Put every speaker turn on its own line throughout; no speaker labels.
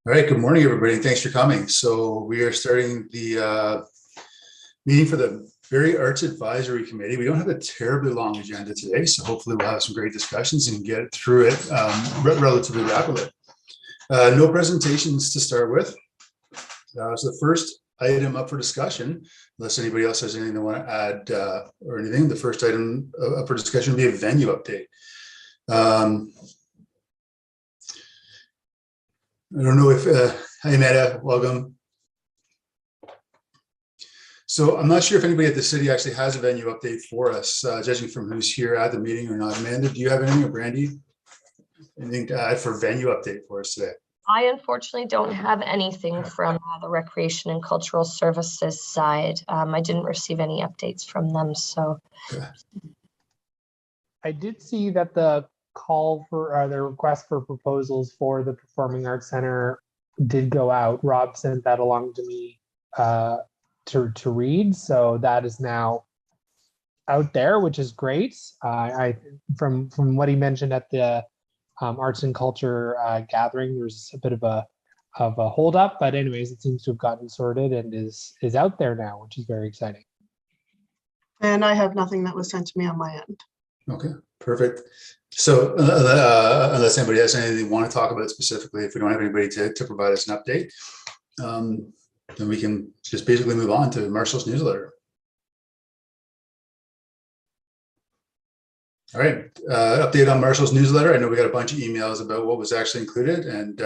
All right, good morning, everybody. Thanks for coming. So we are starting the meeting for the Barrie Arts Advisory Committee. We don't have a terribly long agenda today, so hopefully we'll have some great discussions and get through it relatively rapidly. No presentations to start with. So the first item up for discussion, unless anybody else has anything they want to add or anything, the first item up for discussion would be a venue update. I don't know if, hi Meta, welcome. So I'm not sure if anybody at the city actually has a venue update for us, judging from who's here at the meeting or not. Amanda, do you have anything, or Brandy? Anything to add for venue update for us today?
I unfortunately don't have anything from the Recreation and Cultural Services side. I didn't receive any updates from them, so.
Okay.
I did see that the call for the request for proposals for the Performing Arts Center did go out. Rob sent that along to me to read, so that is now out there, which is great. From what he mentioned at the arts and culture gathering, there's a bit of a hold up, but anyways, it seems to have gotten sorted and is out there now, which is very exciting.
And I have nothing that was sent to me on my end.
Okay, perfect. So unless anybody has anything they want to talk about specifically, if we don't have anybody to provide us an update, then we can just basically move on to Marshall's newsletter. All right, update on Marshall's newsletter. I know we got a bunch of emails about what was actually included, and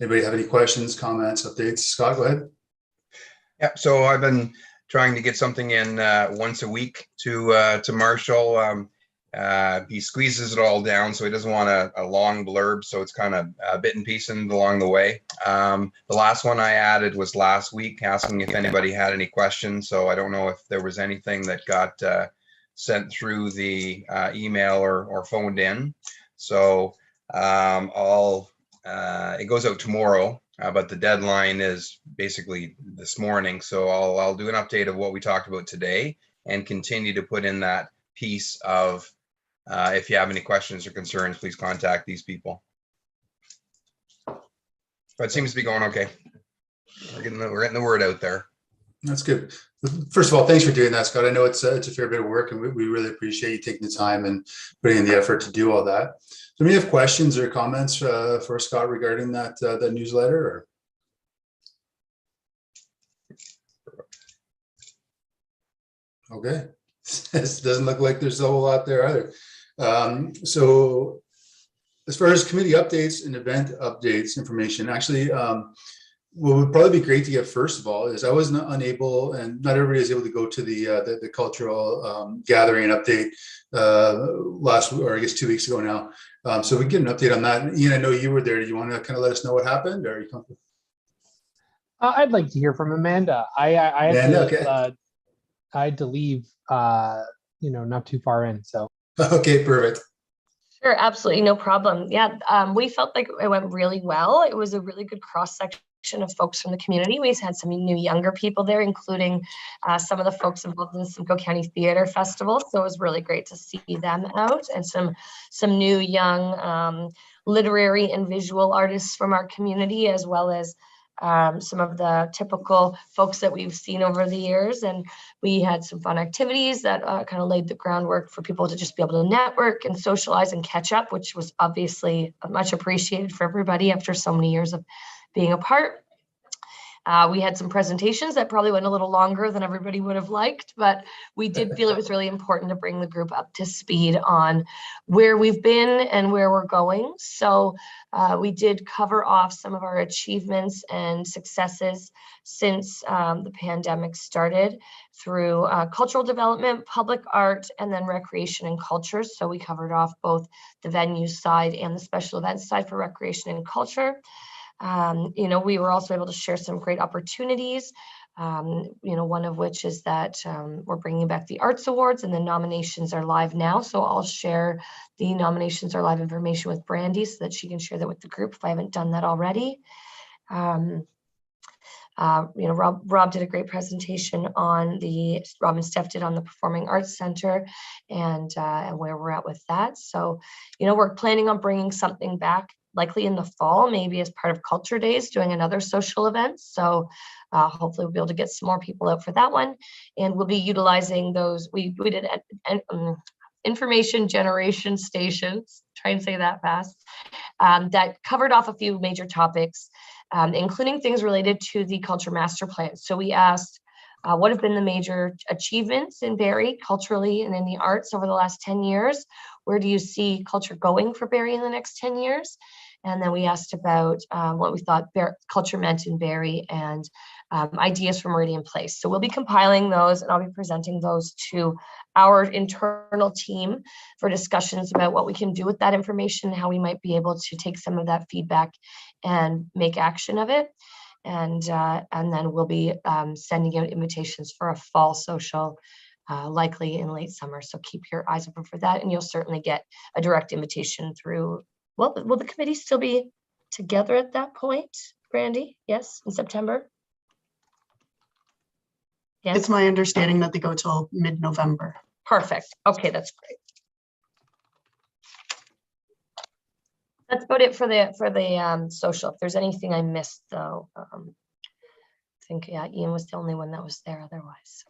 anybody have any questions, comments, updates? Scott, go ahead.
Yeah, so I've been trying to get something in once a week to Marshall. He squeezes it all down, so he doesn't want a long blurb, so it's kind of bit and piece along the way. The last one I added was last week, asking if anybody had any questions, so I don't know if there was anything that got sent through the email or phoned in. So it goes out tomorrow, but the deadline is basically this morning, so I'll do an update of what we talked about today and continue to put in that piece of if you have any questions or concerns, please contact these people. But it seems to be going okay. We're getting the word out there.
That's good. First of all, thanks for doing that, Scott. I know it's a fair bit of work, and we really appreciate you taking the time and putting in the effort to do all that. So, any have questions or comments for Scott regarding that newsletter? Or? Okay, this doesn't look like there's a whole lot there either. So as far as committee updates and event updates information, actually, what would probably be great to get first of all is I was unable, and not everybody is able to go to the cultural gathering and update last, or I guess 2 weeks ago now. So we can get an update on that. Ian, I know you were there. Do you want to kind of let us know what happened, or are you comfortable?
I'd like to hear from Amanda. I had to leave, not too far in, so.
Okay, perfect.
Sure, absolutely, no problem. Yeah, we felt like it went really well. It was a really good cross-section of folks from the community. We had some new younger people there, including some of the folks involved in the Simcoe County Theater Festival. So it was really great to see them out, and some new young literary and visual artists from our community, as well as some of the typical folks that we've seen over the years. And we had some fun activities that kind of laid the groundwork for people to just be able to network and socialize and catch up, which was obviously much appreciated for everybody after so many years of being apart. We had some presentations that probably went a little longer than everybody would have liked, but we did feel it was really important to bring the group up to speed on where we've been and where we're going. So we did cover off some of our achievements and successes since the pandemic started through cultural development, public art, and then recreation and culture. So we covered off both the venue side and the special events side for recreation and culture. We were also able to share some great opportunities, one of which is that we're bringing back the Arts Awards, and the nominations are live now. So I'll share the nominations are live information with Brandy so that she can share that with the group if I haven't done that already. Rob did a great presentation on Rob and Steph did on the Performing Arts Center and where we're at with that. So, we're planning on bringing something back likely in the fall, maybe as part of Culture Days, doing another social event. So hopefully we'll be able to get some more people out for that one. And we'll be utilizing those. We did information generation stations, try and say that fast, that covered off a few major topics, including things related to the Culture Master Plan. So we asked, what have been the major achievements in Barrie culturally and in the arts over the last 10 years? Where do you see culture going for Barrie in the next 10 years? And then we asked about what we thought culture meant in Barrie and ideas for Meridian Place. So we'll be compiling those, and I'll be presenting those to our internal team for discussions about what we can do with that information, how we might be able to take some of that feedback and make action of it. And then we'll be sending out invitations for a fall social, likely in late summer. So keep your eyes open for that, and you'll certainly get a direct invitation through. Well, will the committee still be together at that point, Brandy? Yes, in September? Yes.
It's my understanding that they go till mid-November.
Perfect. Okay, that's great. That's about it for the social. If there's anything I missed, though, I think, yeah, Ian was the only one that was there otherwise.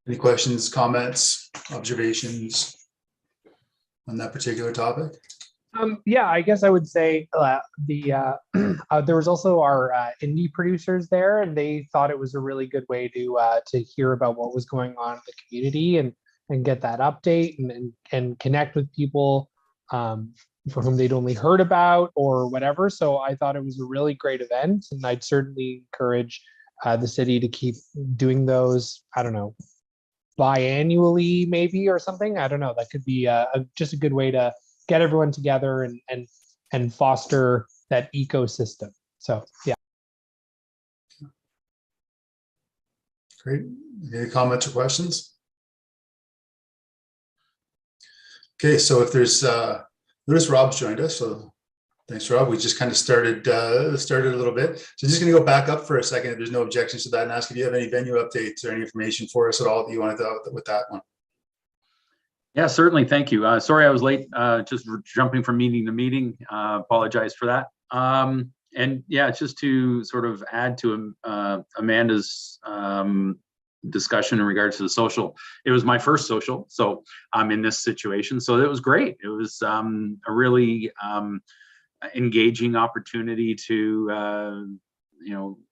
Any questions, comments, observations on that particular topic?
Yeah, I guess I would say there was also our indie producers there, and they thought it was a really good way to hear about what was going on in the community and get that update and connect with people for whom they'd only heard about or whatever. So I thought it was a really great event, and I'd certainly encourage the city to keep doing those. I don't know, biannually maybe or something. I don't know. That could be just a good way to get everyone together and foster that ecosystem. So yeah.
Great. Any comments or questions? Okay, so if there's notice Rob's joined us, so thanks, Rob. We just kind of started a little bit. So just going to go back up for a second if there's no objections to that, and ask if you have any venue updates or any information for us at all that you wanted to with that one.
Yeah, certainly. Thank you. Sorry I was late, just jumping from meeting to meeting. Apologize for that. And yeah, just to sort of add to Amanda's discussion in regards to the social, it was my first social, so I'm in this situation. So it was great. It was a really engaging opportunity to,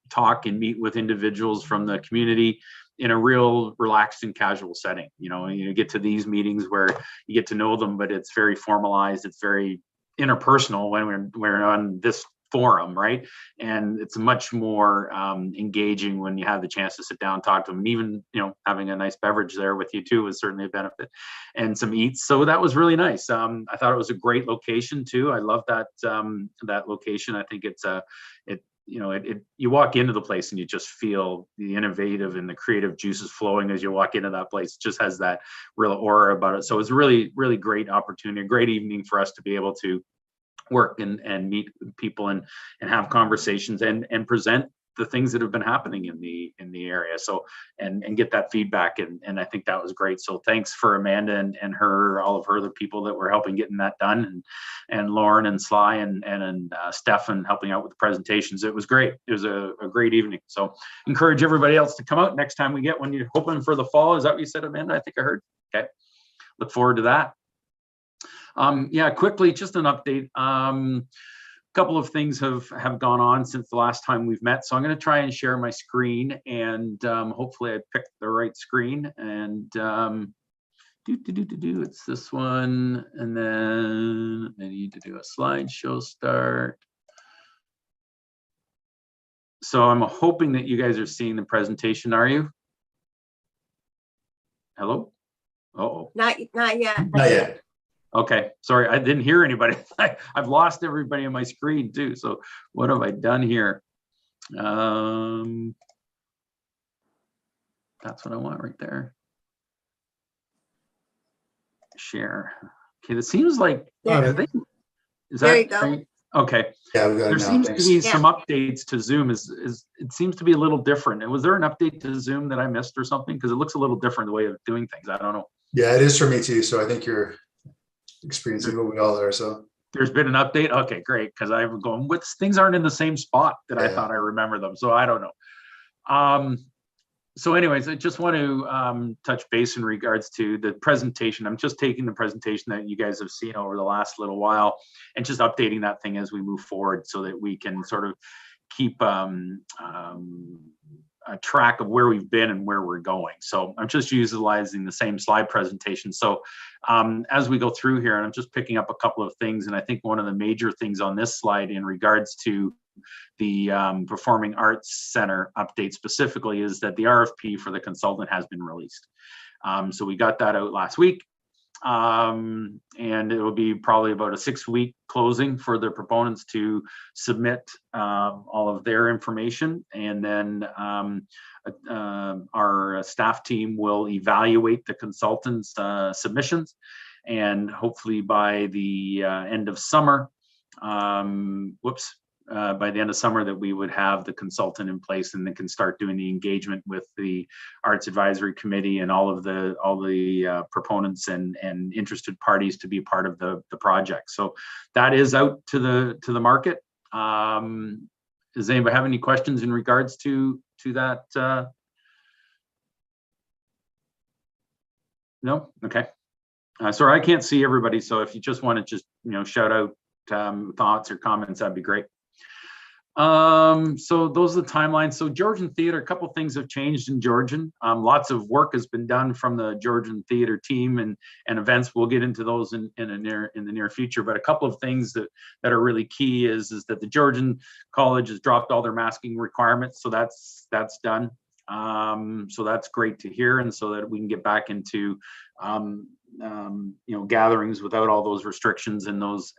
talk and meet with individuals from the community in a real relaxed and casual setting. You get to these meetings where you get to know them, but it's very formalized. It's very interpersonal when we're on this forum, right? And it's much more engaging when you have the chance to sit down and talk to them. And even, having a nice beverage there with you too was certainly a benefit, and some eats. So that was really nice. I thought it was a great location too. I love that that location. I think it's you walk into the place and you just feel the innovative and the creative juices flowing as you walk into that place. It just has that real aura about it. So it's a really, really great opportunity, a great evening for us to be able to work and meet people and have conversations and present the things that have been happening in the area. So and get that feedback, and I think that was great. So thanks for Amanda and all of her, the people that were helping getting that done, and Lauren and Sly and Stefan helping out with the presentations. It was great. It was a great evening. So encourage everybody else to come out next time we get one. You're hoping for the fall. Is that what you said, Amanda? I think I heard. Okay. Look forward to that. Yeah, quickly, just an update. Couple of things have gone on since the last time we've met. So I'm going to try and share my screen, and hopefully I picked the right screen. And it's this one. And then I need to do a slideshow start. So I'm hoping that you guys are seeing the presentation. Are you? Hello? Uh-oh.
Not yet.
Not yet.
Okay, sorry, I didn't hear anybody. I've lost everybody on my screen too. So what have I done here? That's what I want right there. Share. Okay, that seems like,
There.
Is
There
that
you go.
right? Okay.
Yeah, we got it
There
now.
seems to
Thanks.
be some updates to Zoom. It seems to be a little different. And was there an update to Zoom that I missed or something? Because it looks a little different the way of doing things. I don't know.
Yeah, it is for me too. So I think you're experiencing what we all are. So
There's been an update. Okay, great. Because I'm going, with things aren't in the same spot that I
Yeah.
thought I remember them. So I don't know. So anyways, I just want to touch base in regards to the presentation. I'm just taking the presentation that you guys have seen over the last little while and just updating that thing as we move forward so that we can sort of keep a track of where we've been and where we're going. So I'm just utilizing the same slide presentation. So as we go through here, and I'm just picking up a couple of things, and I think one of the major things on this slide in regards to the Performing Arts Center update specifically is that the RFP for the consultant has been released. So we got that out last week. And it will be probably about a 6-week closing for the proponents to submit all of their information, and then our staff team will evaluate the consultants' submissions, and hopefully by the end of summer, by the end of summer, that we would have the consultant in place and then can start doing the engagement with the Arts Advisory Committee and all the proponents and interested parties to be part of the project. So that is out to the market. Does anybody have any questions in regards to that? No? Okay. Sorry, I can't see everybody. So if you just want to just, shout out thoughts or comments, that'd be great. So those are the timelines. So Georgian Theater, a couple things have changed in Georgian. Lots of work has been done from the Georgian Theater team and events. We'll get into those in the near future. But a couple of things that are really key is that the Georgian College has dropped all their masking requirements. So that's done. So that's great to hear, and so that we can get back into gatherings without all those restrictions and those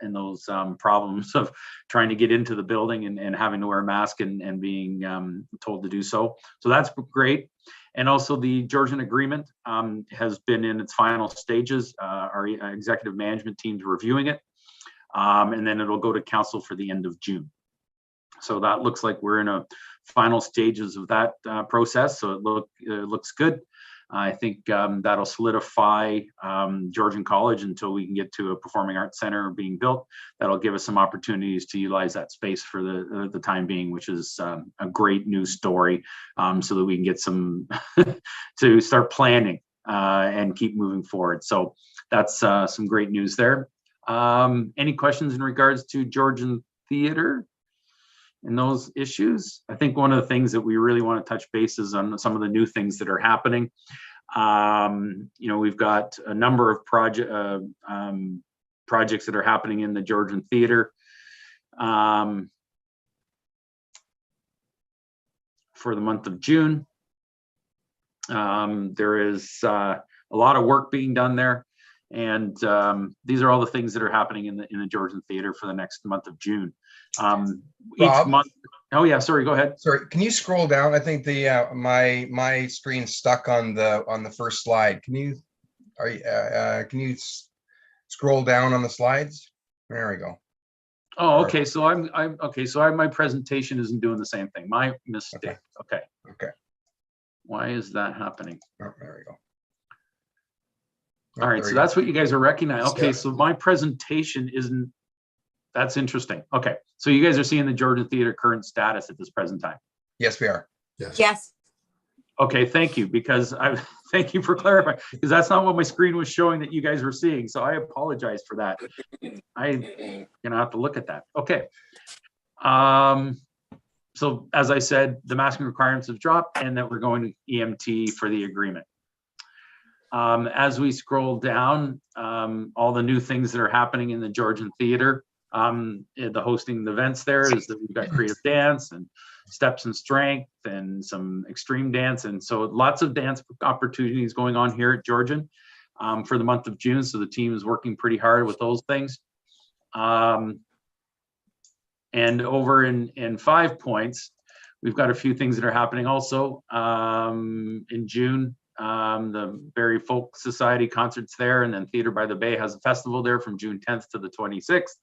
problems of trying to get into the building and having to wear a mask and being told to do so. So that's great. And also the Georgian agreement has been in its final stages. Our executive management team's reviewing it, and then it'll go to council for the end of June. So that looks like we're in a final stages of that process. So it looks good. I think that'll solidify Georgian College until we can get to a performing arts center being built. That'll give us some opportunities to utilize that space for the time being, which is a great news story, so that we can get some to start planning and keep moving forward. So that's some great news there. Any questions in regards to Georgian Theater and those issues? I think one of the things that we really want to touch base is on some of the new things that are happening. We've got a number of projects that are happening in the Georgian Theater for the month of June. There is a lot of work being done there, and these are all the things that are happening in the Georgian Theater for the next month of June. Each month. Oh yeah, sorry, go ahead.
Sorry, can you scroll down? I think the my screen's stuck on the first slide. Can you scroll down on the slides? There we go.
Oh, okay. So I'm okay. So my presentation isn't doing the same thing. My mistake. Okay.
Okay.
Why is that happening?
Oh, there we go.
All right. So that's what you guys are recognizing. Okay. So my presentation isn't. That's interesting. Okay. So you guys are seeing the Georgian Theater current status at this present time.
Yes, we are.
Yes.
Okay. Thank you. Because thank you for clarifying, because that's not what my screen was showing that you guys were seeing. So I apologize for that. I'm gonna have to look at that. Okay. So as I said, the masking requirements have dropped, and that we're going to EMT for the agreement. As we scroll down, all the new things that are happening in the Georgian Theater, the hosting the events there is that we've got creative dance and steps and strength and some extreme dance. And so lots of dance opportunities going on here at Georgian for the month of June. So the team is working pretty hard with those things. And over in 5 Points, we've got a few things that are happening also in June. The Barrie Folk Society concerts there, and then Theatre by the Bay has a festival there from June 10th to the 26th.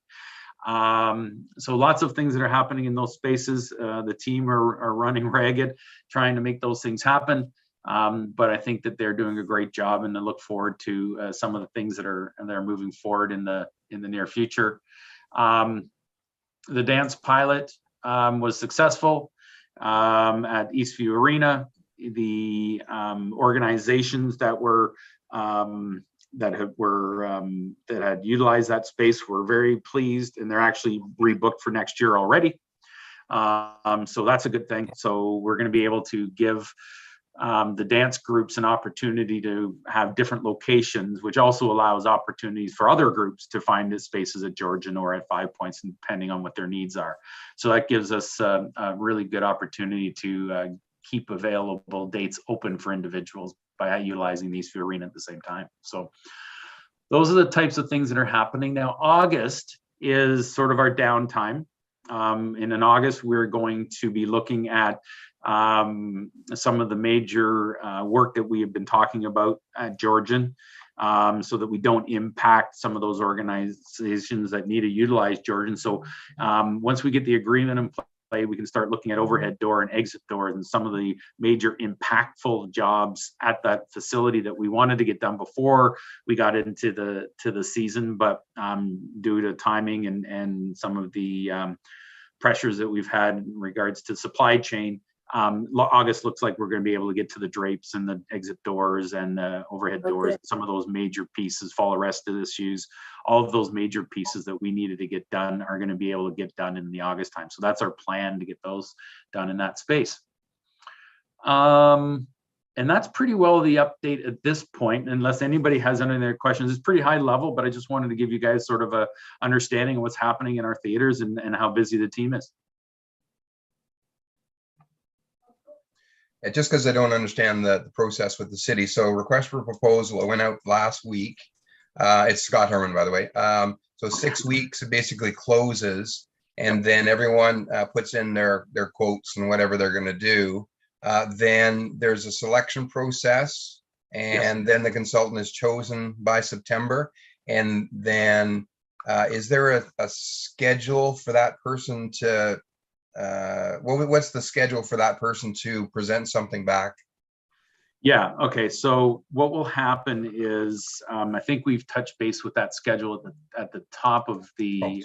So lots of things that are happening in those spaces. The team are running ragged, trying to make those things happen. But I think that they're doing a great job, and I look forward to some of the things that are moving forward in the near future. The dance pilot was successful at Eastview Arena. The organizations that had utilized that space were very pleased, and they're actually rebooked for next year already. So that's a good thing. So we're going to be able to give the dance groups an opportunity to have different locations, which also allows opportunities for other groups to find the spaces at Georgian or at 5 Points, depending on what their needs are. So that gives us a really good opportunity to keep available dates open for individuals by utilizing the Eastview Arena at the same time. So those are the types of things that are happening. Now, August is sort of our downtime. And in August, we're going to be looking at some of the major work that we have been talking about at Georgian, so that we don't impact some of those organizations that need to utilize Georgian. So once we get the agreement in play, we can start looking at overhead door and exit doors and some of the major impactful jobs at that facility that we wanted to get done before we got into the season, but due to timing and some of the pressures that we've had in regards to supply chain, August looks like we're going to be able to get to the drapes and the exit doors and the overhead doors, some of those major pieces, fall arrested issues, all of those major pieces that we needed to get done are going to be able to get done in the August time. So that's our plan, to get those done in that space. And that's pretty well the update at this point, unless anybody has any other questions. It's pretty high level, but I just wanted to give you guys sort of a understanding of what's happening in our theaters and how busy the team is.
Just because I don't understand the process with the city. So request for proposal, it went out last week. It's Scott Herman, by the way. So 6 weeks, it basically closes, and then everyone puts in their quotes and whatever they're going to do. Then there's a selection process, and then the consultant is chosen by September. And then is there a schedule for that person to what's the schedule for that person to present something back?
Yeah, okay, so what will happen is, I think we've touched base with that schedule at the top of the,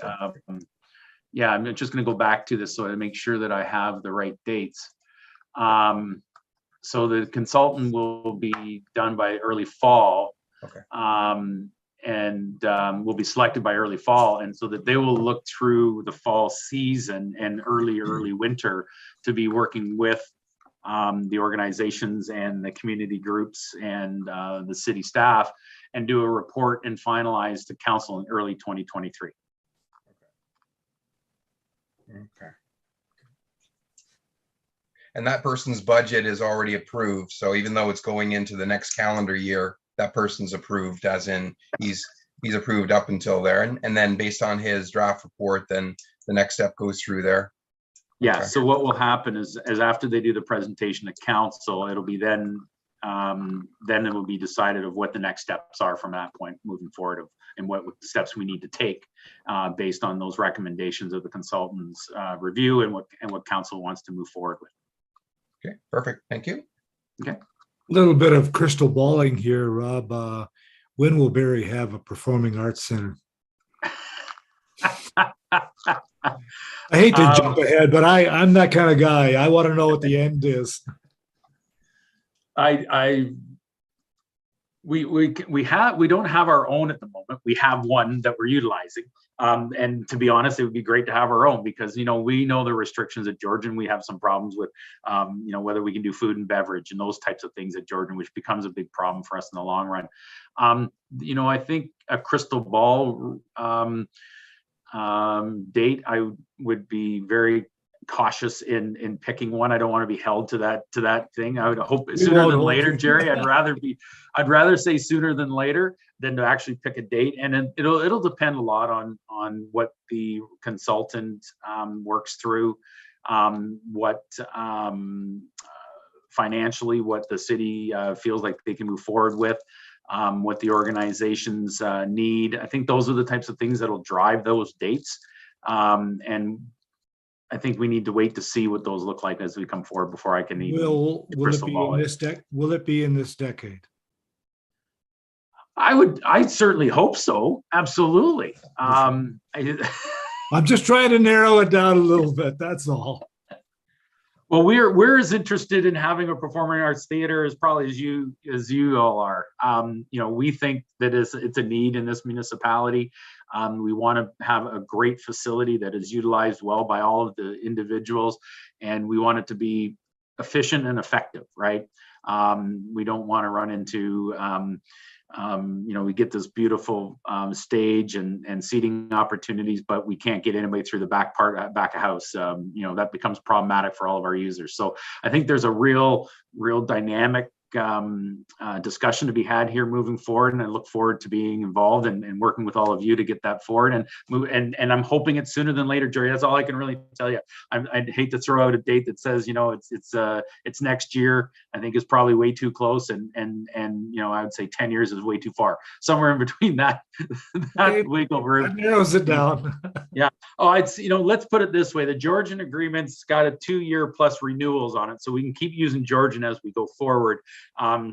yeah, I'm just gonna go back to this so I make sure that I have the right dates. So the consultant will be done by early fall.
Okay.
And will be selected by early fall, and so that they will look through the fall season and early winter to be working with the organizations and the community groups and the city staff, and do a report and finalize to council in early 2023.
Okay. And that person's budget is already approved, so even though it's going into the next calendar year, that person's approved, as in he's approved up until there, and then based on his draft report, then the next step goes through there.
Yeah.
Okay.
So what will happen is after they do the presentation to council, it'll be then it will be decided of what the next steps are from that point moving forward, and what steps we need to take based on those recommendations of the consultant's review and what council wants to move forward with.
Okay, perfect. Thank you.
Okay.
Little bit of crystal balling here, Rob. When will Barrie have a performing arts center? I hate to jump ahead, but I'm that kind of guy. I want to know what the end is.
We don't have our own at the moment. We have one that we're utilizing. And to be honest, it would be great to have our own, because, we know the restrictions at Georgian. We have some problems with, whether we can do food and beverage and those types of things at Georgian, which becomes a big problem for us in the long run. I think a crystal ball date, I would be very cautious in picking one. I don't want to be held to that thing. I would hope sooner than later, Jerry. I'd rather say sooner than later than to actually pick a date. And then it'll depend a lot on what the consultant works through, what financially, what the city feels like they can move forward with, what the organizations need. I think those are the types of things that'll drive those dates. And I think we need to wait to see what those look like as we come forward before I can even
Will it
crystal
be
ball
in
it.
this will it be in this decade?
I certainly hope so. Absolutely.
I'm just trying to narrow it down a little bit. That's all.
Well, we're as interested in having a performing arts theater as probably as you all are. We think that it's a need in this municipality. We want to have a great facility that is utilized well by all of the individuals, and we want it to be efficient and effective, right? We don't want to run into we get this beautiful stage and seating opportunities, but we can't get anybody through the back of house. That becomes problematic for all of our users. So I think there's a real dynamic discussion to be had here moving forward, and I look forward to being involved and working with all of you to get that forward and move. And I'm hoping it's sooner than later, Jerry. That's all I can really tell you. I'd hate to throw out a date that says it's next year. I think it's probably way too close, and I would say 10 years is way too far. Somewhere in between that wiggle room.
That narrows it down.
Yeah. Oh, let's put it this way. The Georgian agreement's got a 2-year plus renewals on it, so we can keep using Georgian as we go forward.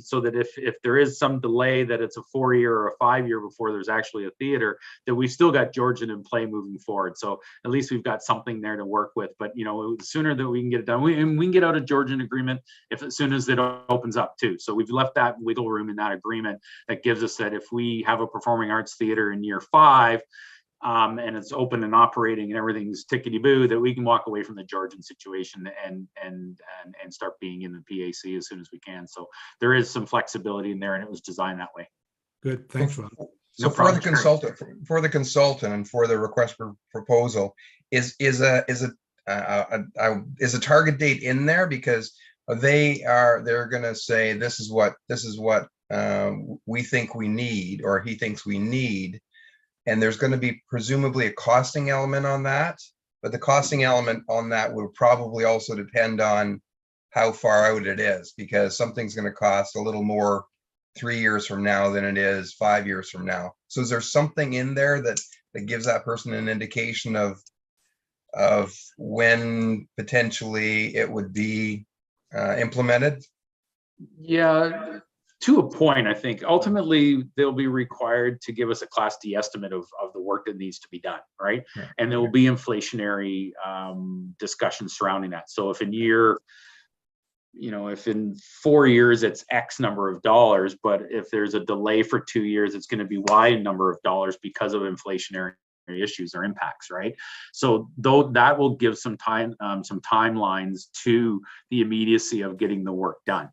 So that if there is some delay, that it's a 4-year or a 5-year before there's actually a theater, that we've still got Georgian in play moving forward. So at least we've got something there to work with. But the sooner that we can get it done, we can get out a Georgian agreement as soon as it opens up too. So we've left that wiggle room in that agreement that gives us that if we have a performing arts theater in year 5, and it's open and operating and everything's tickety-boo, that we can walk away from the Georgian situation and start being in the PAC as soon as we can. So there is some flexibility in there, and it was designed that way.
Good, thanks, Ron.
So
No
for
problem,
the consultant and for the request for proposal, is a target date in there? Because they're going to say this is what we think we need, or he thinks we need. And there's going to be presumably a costing element on that, but the costing element on that will probably also depend on how far out it is, because something's going to cost a little more 3 years from now than it is 5 years from now. So is there something in there that gives that person an indication of when potentially it would be implemented?
Yeah. To a point, I think ultimately they'll be required to give us a Class D estimate of the work that needs to be done, right?
Yeah.
And there will be inflationary discussions surrounding that. So if in 4 years it's X number of dollars, but if there's a delay for 2 years, it's going to be Y number of dollars because of inflationary issues or impacts, right? So though that will give some timelines to the immediacy of getting the work done.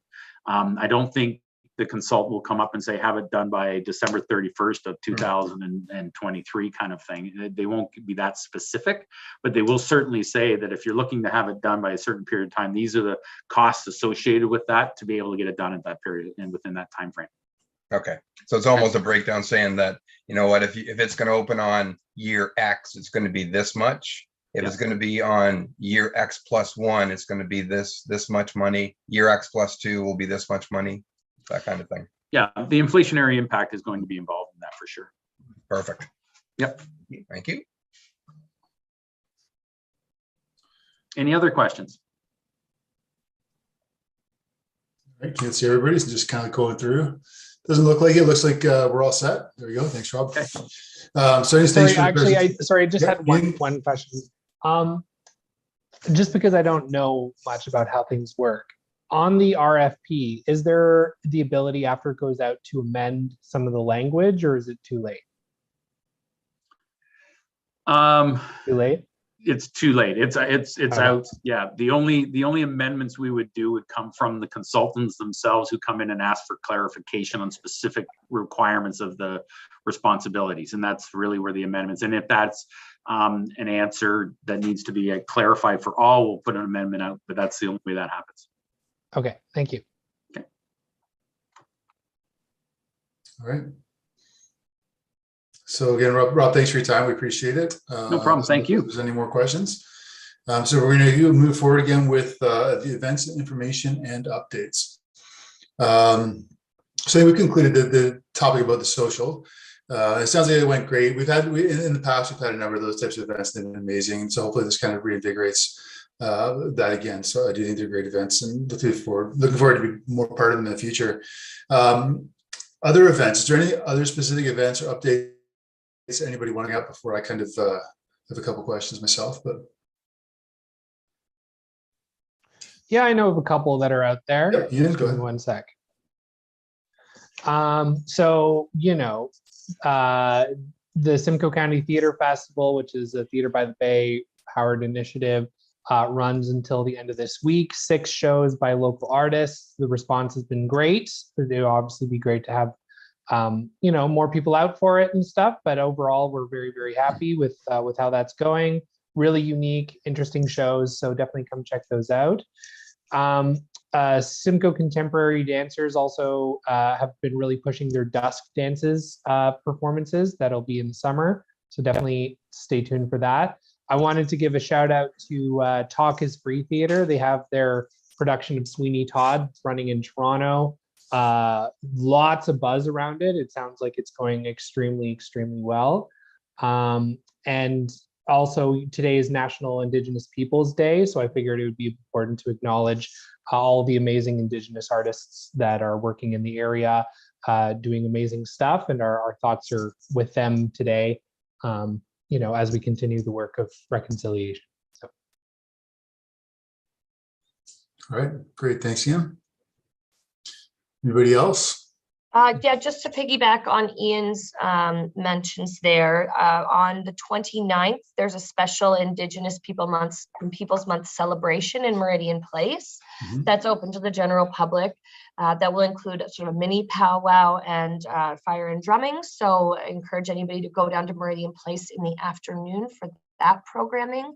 I don't think the consultant will come up and say, have it done by December 31st of 2023 kind of thing. They won't be that specific, but they will certainly say that if you're looking to have it done by a certain period of time, these are the costs associated with that to be able to get it done at that period and within that time frame.
Okay, so it's almost a breakdown saying that, if it's going to open on year X, it's going to be this much. If it's going to be on year X plus 1, it's going to be this much money. Year X plus 2 will be this much money. That kind of thing.
Yeah, the inflationary impact is going to be involved in that for sure.
Perfect.
Yep.
Thank you.
Any other questions?
I can't see everybody, so just kind of going through. Doesn't look like it. Looks like we're all set. There we go. Thanks, Rob.
Okay.
Sorry,
I just had
Yeah.
one question. Just because I don't know much about how things work. On the RFP, is there the ability after it goes out to amend some of the language, or is it too late? Too late?
It's too late. It's
Okay.
out. Yeah. The only amendments we would do would come from the consultants themselves, who come in and ask for clarification on specific requirements of the responsibilities. And that's really where the amendments, and if that's an answer that needs to be clarified for all, we'll put an amendment out, but that's the only way that happens.
Okay, thank you.
Okay.
All right. So again, Rob, thanks for your time. We appreciate it.
No problem. Thank you.
If there's any more questions. So we're going to move forward again with the events, information, and updates. So we concluded the topic about the social. It sounds like it went great. In the past, we've had a number of those types of events that have been amazing. So hopefully this kind of reinvigorates that again. So I do think they're great events, and looking forward to be more part of them in the future. Other events, is there any other specific events or updates anybody wanting out before I kind of have a couple questions myself? But
Yeah, I know of a couple that are out there.
yeah, Ian, go
Give me
ahead.
1 sec. So, the Simcoe County Theater Festival, which is a Theater by the Bay Howard initiative, runs until the end of this week. 6 shows by local artists. The response has been great. It would obviously be great to have, more people out for it and stuff. But overall, we're very, very happy with how that's going. Really unique, interesting shows. So definitely come check those out. Simcoe Contemporary Dancers also have been really pushing their dusk dances performances. That'll be in the summer. So definitely stay tuned for that. I wanted to give a shout out to Talk is Free Theater. They have their production of Sweeney Todd running in Toronto. Lots of buzz around it. It sounds like it's going extremely, extremely well. And also today is National Indigenous Peoples Day. So I figured it would be important to acknowledge all the amazing Indigenous artists that are working in the area, doing amazing stuff. And our thoughts are with them today, as we continue the work of reconciliation. So.
All right, great. Thanks, Ian. Anybody else?
Yeah, just to piggyback on Ian's mentions there, on the 29th, there's a special Indigenous Peoples Month celebration in Meridian Place that's open to the general public. That will include a sort of mini powwow and fire and drumming. So I encourage anybody to go down to Meridian Place in the afternoon for that programming.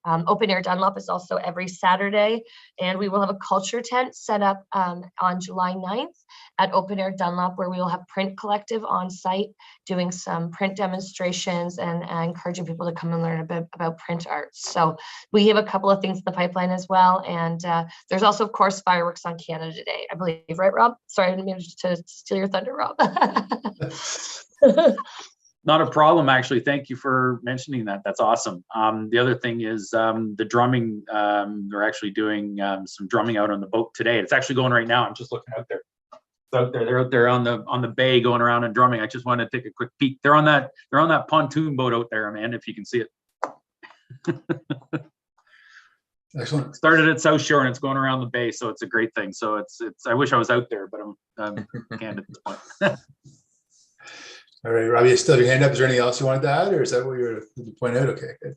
Open Air Dunlop is also every Saturday, and we will have a culture tent set up on July 9th at Open Air Dunlop, where we will have Print Collective on site doing some print demonstrations and encouraging people to come and learn a bit about print arts. So we have a couple of things in the pipeline as well. And there's also, of course, fireworks on Canada Day, I believe, right, Rob? Sorry, I didn't mean to steal your thunder, Rob.
Not a problem, actually. Thank you for mentioning that. That's awesome. The other thing is the drumming. They're actually doing some drumming out on the boat today. It's actually going right now. I'm just looking out there. It's out there. They're out there on the bay going around and drumming. I just wanted to take a quick peek. They're on that pontoon boat out there, man. If you can see it.
Excellent.
Started at South Shore and it's going around the bay, so it's a great thing. So it's. I wish I was out there, but I'm can't at this point.
All right, Robbie, you still have your hand up. Is there anything else you wanted to add, or is that what you were to point out? Okay, good.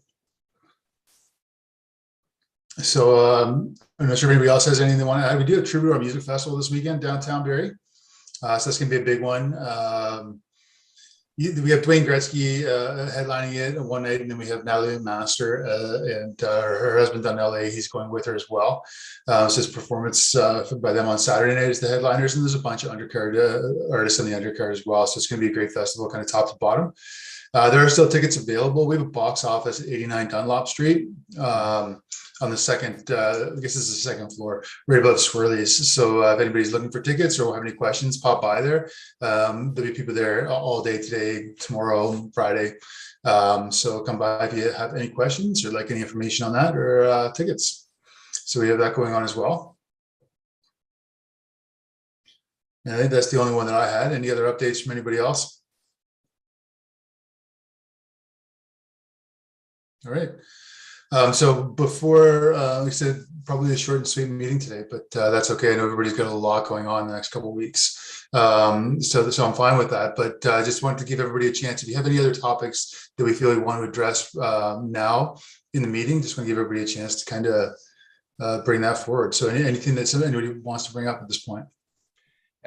So I'm not sure if anybody else has anything they want to add. We do have Troubadour Music Festival this weekend downtown Barrie. So that's going to be a big one. We have Dwayne Gretzky headlining it one night, and then we have Natalie Master and her husband on LA. He's going with her as well. So it's performance by them on Saturday night as the headliners, and there's a bunch of undercard artists in the undercard as well. So it's going to be a great festival, kind of top to bottom. There are still tickets available. We have a box office at 89 Dunlop Street on the second, I guess it's the second floor, right above Swirlies. So if anybody's looking for tickets or have any questions, pop by there. There'll be people there all day today, tomorrow, Friday. So come by if you have any questions or like any information on that or tickets. So we have that going on as well. And I think that's the only one that I had. Any other updates from anybody else? All right. So before we said probably a short and sweet meeting today, but that's okay. I know everybody's got a lot going on in the next couple of weeks. So I'm fine with that, but I just wanted to give everybody a chance. If you have any other topics that we feel we want to address now in the meeting, just want to give everybody a chance to kind of bring that forward. So anything that anybody wants to bring up at this point.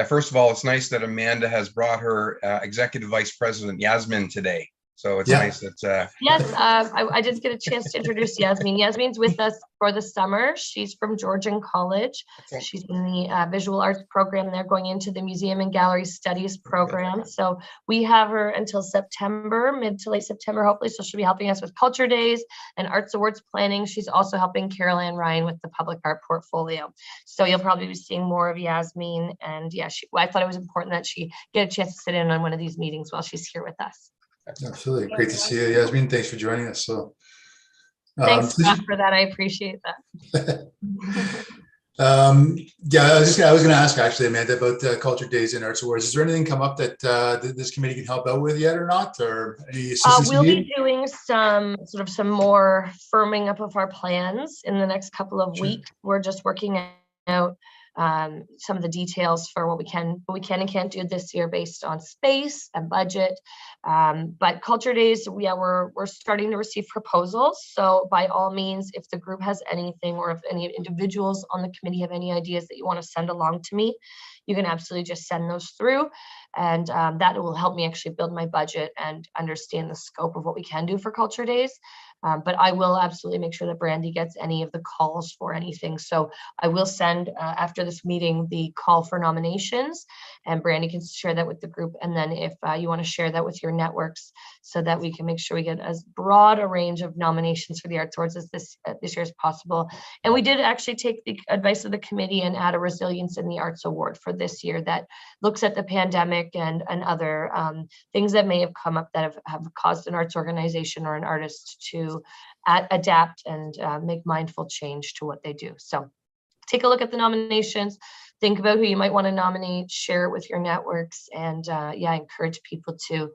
First of all, it's nice that Amanda has brought her Executive Vice President Yasmin today. So it's
Yeah.
nice that,
Yes, I did get a chance to introduce Yasmin. Yasmin's with us for the summer. She's from Georgian College.
Excellent.
She's in the visual arts program. They're going into the museum and gallery studies program. So we have her until September, mid to late September, hopefully. So she'll be helping us with Culture Days and Arts Awards planning. She's also helping Carol Ann Ryan with the public art portfolio. So you'll probably be seeing more of Yasmin. And yeah, I thought it was important that she get a chance to sit in on one of these meetings while she's here with us.
Absolutely. Great to see you, Yasmin. Thanks for joining us. So,
Thanks,
so
Scott, for that. I appreciate that.
yeah, I was going to ask actually, Amanda, about Culture Days and Arts Awards. Is there anything come up that this committee can help out with yet or not, or any assistance you
We'll
need?
be doing some more firming up of our plans in the next couple of
Sure.
weeks. We're just working out some of the details for what we can and can't do this year based on space and budget. But Culture Days, yeah, we're starting to receive proposals. So by all means, if the group has anything, or if any individuals on the committee have any ideas that you want to send along to me, you can absolutely just send those through. And that will help me actually build my budget and understand the scope of what we can do for Culture Days. But I will absolutely make sure that Brandy gets any of the calls for anything. So I will send after this meeting the call for nominations, and Brandy can share that with the group. And then if you want to share that with your networks, so that we can make sure we get as broad a range of nominations for the Arts Awards as this year as possible. And we did actually take the advice of the committee and add a Resilience in the Arts Award for this year that looks at the pandemic and other things that may have come up that have caused an arts organization or an artist to adapt and make mindful change to what they do. So take a look at the nominations, think about who you might want to nominate, share it with your networks, and yeah, encourage people to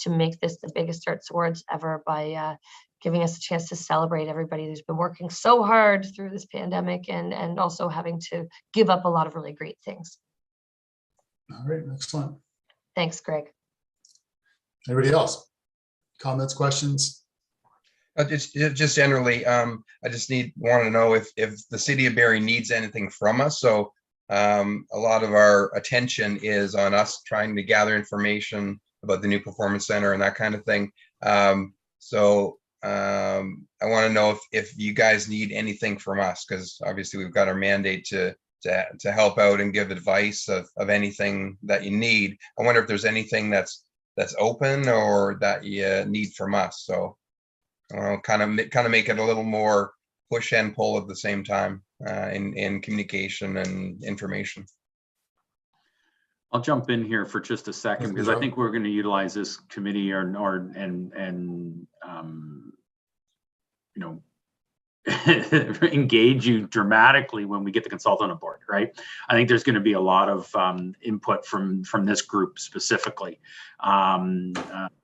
make this the biggest Arts Awards ever by giving us a chance to celebrate everybody who's been working so hard through this pandemic and also having to give up a lot of really great things.
All right, excellent.
Thanks, Greg.
Anybody else? Comments, questions?
just generally, I just want to know if the city of Barrie needs anything from us. So a lot of our attention is on us trying to gather information about the new performance center and that kind of thing. So I want to know if you guys need anything from us, because obviously we've got our mandate to help out and give advice of anything that you need. I wonder if there's anything that's open or that you need from us. So kind of make it a little more push and pull at the same time in communication and information.
I'll jump in here for just a second, because I think we're going to utilize this committee you know, engage you dramatically when we get the consultant on board, right? I think there's going to be a lot of input from this group specifically,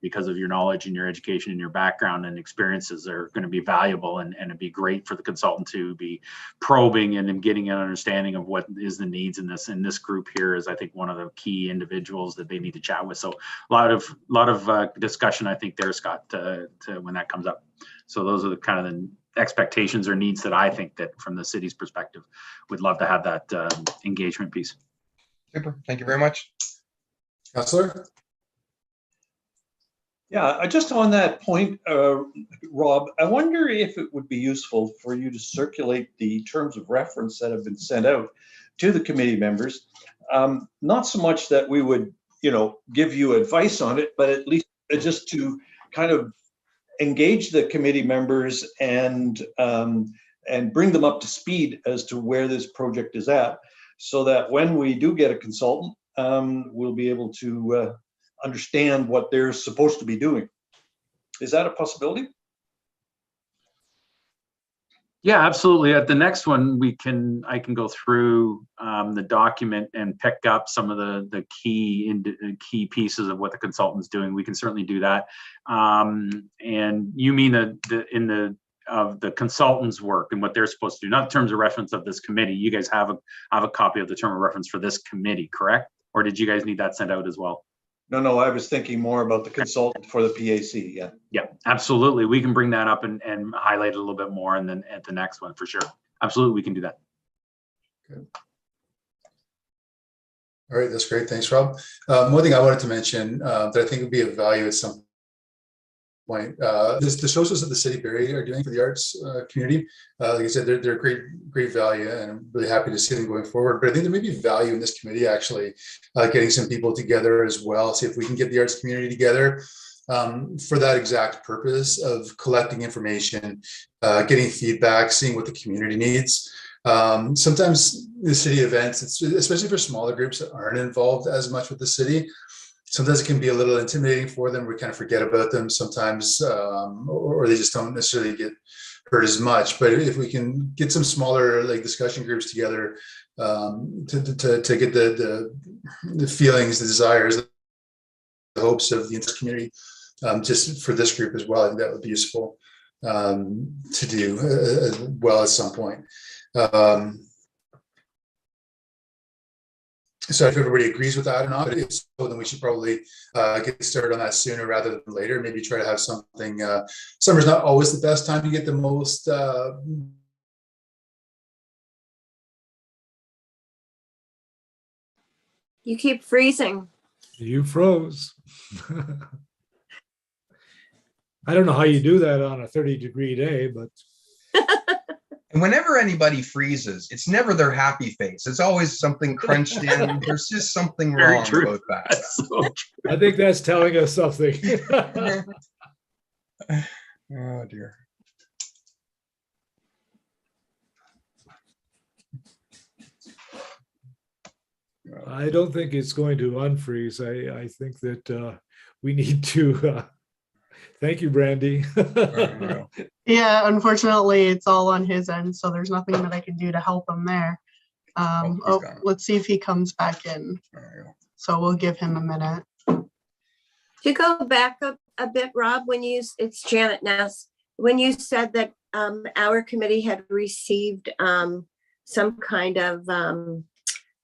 because of your knowledge and your education and your background and experiences are going to be valuable, and it'd be great for the consultant to be probing and getting an understanding of what is the needs in this. And this group here is, I think, one of the key individuals that they need to chat with. So a lot of discussion, I think, there, Scott, to when that comes up. So those are the kind of the expectations or needs that I think that from the city's perspective, we'd love to have that engagement piece.
Super. Thank you very much.
Councillor?
Yeah, just on that point, Rob, I wonder if it would be useful for you to circulate the terms of reference that have been sent out to the committee members. Not so much that we would, give you advice on it, but at least just to kind of engage the committee members and bring them up to speed as to where this project is at, so that when we do get a consultant, we'll be able to understand what they're supposed to be doing. Is that a possibility?
Yeah, absolutely. At the next one, I can go through the document and pick up some of the key pieces of what the consultant's doing. We can certainly do that. And you mean of the consultant's work and what they're supposed to do, not in terms of reference of this committee. You guys have a copy of the term of reference for this committee, correct? Or did you guys need that sent out as well?
No, I was thinking more about the consultant for the PAC, yeah.
Yeah, absolutely. We can bring that up and highlight it a little bit more, and then at the next one, for sure. Absolutely, we can do that.
Good. All right, that's great. Thanks, Rob. One thing I wanted to mention that I think would be of value at some point. The socials that the city of Barrie are doing for the arts community, like I said, they're great value, and I'm really happy to see them going forward. But I think there may be value in this committee actually getting some people together as well. See if we can get the arts community together for that exact purpose of collecting information, getting feedback, seeing what the community needs. Sometimes the city events, especially for smaller groups that aren't involved as much with the city, sometimes it can be a little intimidating for them. We kind of forget about them sometimes, or they just don't necessarily get heard as much. But if we can get some smaller like discussion groups together to get the feelings, the desires, the hopes of the community, just for this group as well, I think that would be useful to do as well at some point. So if everybody agrees with that or not, but if so, then we should probably get started on that sooner rather than later. Maybe try to have something. Summer's not always the best time to get the most.
You keep freezing.
You froze. I don't know how you do that on a 30-degree day, but.
And whenever anybody freezes, it's never their happy face. It's always something crunched in. There's just something
Very
wrong
true.
about that.
That's so true.
I think that's telling us something.
Oh dear.
I don't think it's going to unfreeze. I think that we need to. Thank you, Brandy.
Yeah, unfortunately, it's all on his end, so there's nothing that I can do to help him there.
Oh, he's gone.
Let's see if he comes back in. So we'll give him a minute.
To go back a bit, Rob, it's Janet Ness, when you said that our committee had received some kind of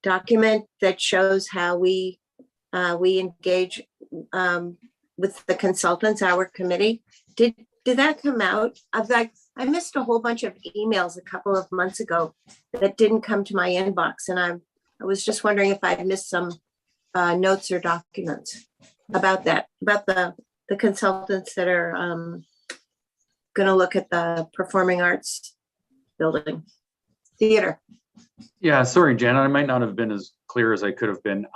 document that shows how we engage with the consultants, our committee, did that come out? I missed a whole bunch of emails a couple of months ago that didn't come to my inbox, and I was just wondering if I'd missed some notes or documents about that, about the consultants that are going to look at the performing arts building theater.
Yeah, sorry, Janet, I might not have been as clear as I could have been.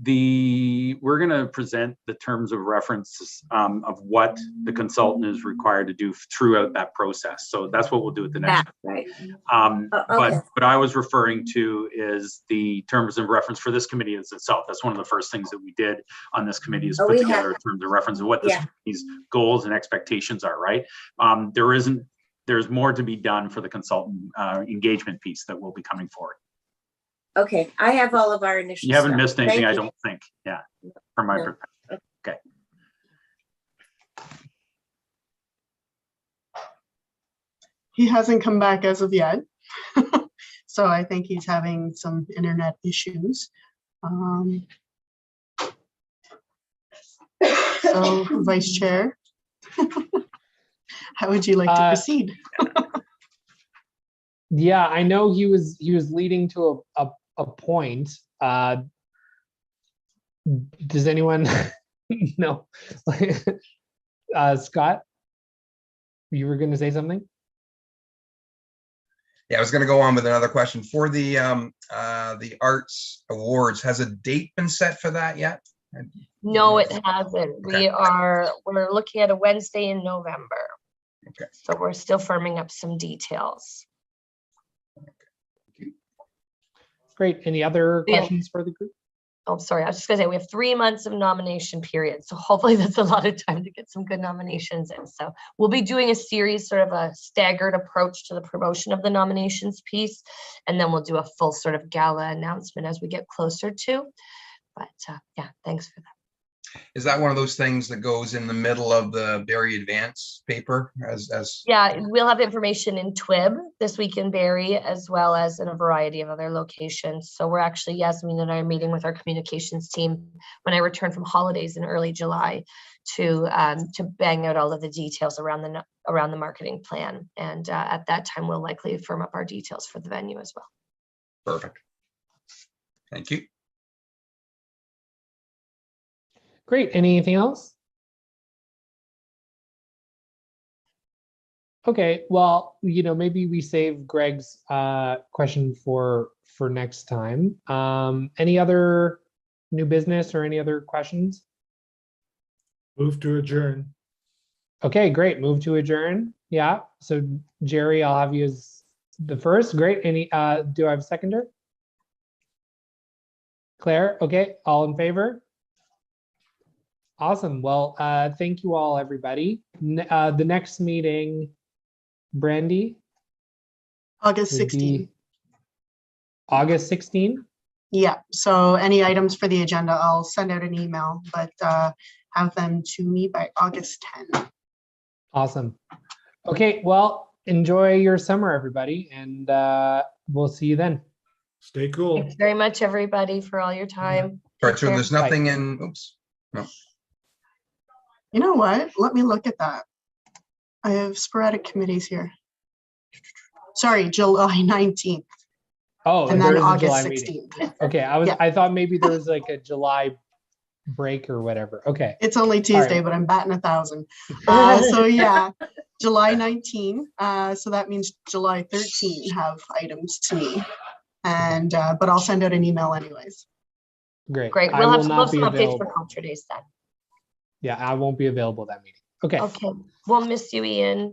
We're going to present the terms of reference of what the consultant is required to do throughout that process. So that's what we'll do at the next.
Right.
Okay.
Okay.
But what I was referring to is the terms of reference for this committee itself. That's one of the first things that we did on this committee is put together terms of reference of what this committee's goals and expectations are, right? There's more to be done for the consultant engagement piece that will be coming forward.
Okay, I have all of our initial.
You haven't
stuff.
missed anything,
Thank
I
you.
don't think. Yeah, from my perspective. Okay.
He hasn't come back as of yet. So I think he's having some internet issues. So Vice Chair, how would you like to proceed?
Yeah, I know he was leading to a point. Does anyone know? Scott, you were going to say something?
Yeah, I was going to go on with another question for the arts awards. Has a date been set for that yet?
No, it hasn't.
Okay.
We're looking at a Wednesday in November.
Okay.
So we're still firming up some details.
Great. Any other
Yeah.
questions for the group?
Oh, sorry. I was just gonna say we have 3 months of nomination period. So hopefully that's a lot of time to get some good nominations in. So we'll be doing a series, sort of a staggered approach to the promotion of the nominations piece. And then we'll do a full sort of gala announcement as we get closer to. But yeah, thanks for that.
Is that one of those things that goes in the middle of the Barrie Advance paper as
Yeah, we'll have information in TWIB this week in Barrie, as well as in a variety of other locations. So we're actually, Yasmin and I are meeting with our communications team when I return from holidays in early July to bang out all of the details around the marketing plan. And at that time, we'll likely firm up our details for the venue as well.
Perfect. Thank you.
Great. Anything else? Okay, well, maybe we save Greg's question for next time. Any other new business or any other questions?
Move to adjourn.
Okay, great. Move to adjourn. Yeah. So Jerry, I'll have you as the first. Great. Any do I have a seconder? Claire, okay, all in favor? Awesome. Well, thank you all, everybody. The next meeting, Brandy,
August
would
16.
be August 16.
Yeah, so any items for the agenda, I'll send out an email, but have them to me by August 10.
Awesome. Okay, well, enjoy your summer, everybody, and we'll see you then.
Stay cool.
Thanks very much, everybody, for all your time. Take
Right, so
care.
there's nothing in, oops. No.
You know what? Let me look at that. I have sporadic committees here. Sorry, July 19th
Oh,
and
there
then
is a
August
July meeting.
16th.
Okay,
Yeah.
I thought maybe there was like a July break or whatever. Okay.
It's only Tuesday,
right.
but I'm batting 1,000. So yeah, July 19. So that means July 13 have items to me. And but I'll send out an email anyways.
Great.
Great.
I
We'll
will
have
not be
some updates for
available.
culture days then.
Yeah, I won't be available that meeting. Okay.
Okay. We'll miss you, Ian.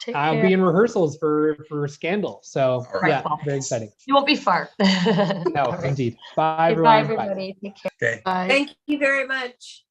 Take
I'll
care.
be in rehearsals for Scandal. So
Right.
yeah, very exciting.
You won't be far.
No, indeed. Bye,
Goodbye,
everyone. Bye.
everybody. Take care.
Okay.
Bye.
Thank you very much.